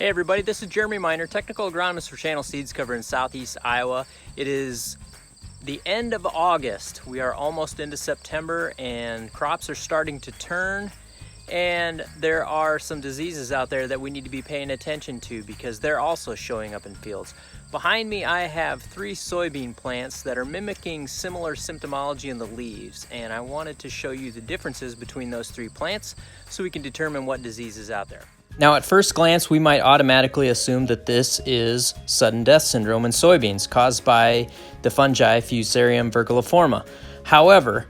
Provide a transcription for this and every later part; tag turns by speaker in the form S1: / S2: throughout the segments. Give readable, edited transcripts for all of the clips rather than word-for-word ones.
S1: Hey everybody, this is Jeremy Miner, technical agronomist for Channel Seeds covering southeast Iowa. It is the end of August. We are almost into September and crops are starting to turn, and there are some diseases out there that we need to be paying attention to because they're also showing up in fields. Behind me I have 3 soybean plants that are mimicking similar symptomology in the leaves, and I wanted to show you the differences between those 3 plants so we can determine what disease is out there. Now, at first glance, we might automatically assume that this is sudden death syndrome in soybeans caused by the fungi Fusarium virguliforme. However,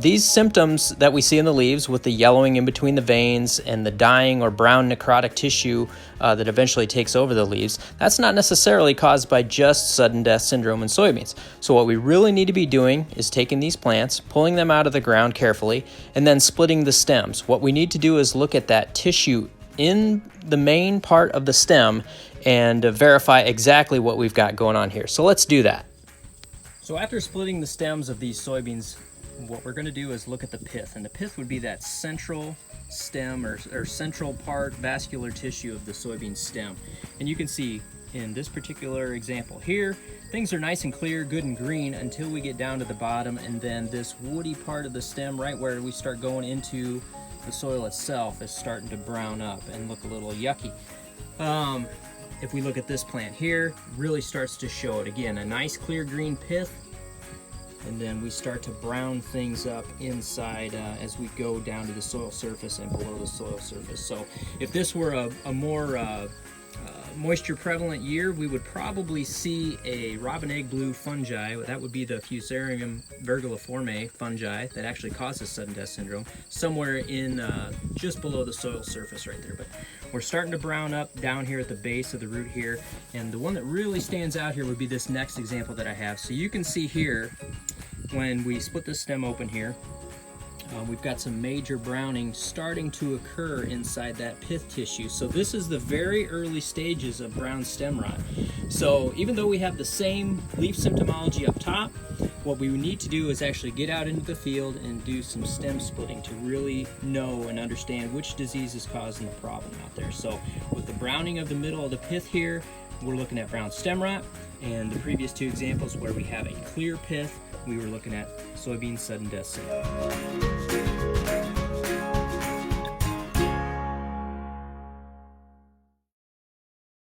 S1: these symptoms that we see in the leaves with the yellowing in between the veins and the dying or brown necrotic tissue that eventually takes over the leaves, that's not necessarily caused by just sudden death syndrome in soybeans. So what we really need to be doing is taking these plants, pulling them out of the ground carefully, and then splitting the stems. What we need to do is look at that tissue in the main part of the stem and verify exactly what we've got going on here. So let's do that. So after splitting the stems of these soybeans, what we're going to do is look at the pith, and the pith would be that central stem or central part vascular tissue of the soybean stem. And you can see in this particular example here, things are nice and clear, good and green until we get down to the bottom, and then this woody part of the stem right where we start going into the soil itself is starting to brown up and look a little yucky. If we look at this plant here, really starts to show it. Again, a nice clear green pith, and then we start to brown things up inside as we go down to the soil surface and below the soil surface. So if this were a more moisture prevalent year, we would probably see a robin egg blue fungi. That would be the Fusarium virguliforme fungi that actually causes sudden death syndrome, somewhere in just below the soil surface right there. But we're starting to brown up down here at the base of the root here, and the one that really stands out here would be this next example that I have. So you can see here, when we split the stem open here, we've got some major browning starting to occur inside that pith tissue. So this is the very early stages of brown stem rot. So even though we have the same leaf symptomology up top, what we need to do is actually get out into the field and do some stem splitting to really know and understand which disease is causing the problem out there. So with the browning of the middle of the pith here, we're looking at brown stem rot, and the previous 2 examples where we have a clear pith, we were looking at soybean sudden death syndrome.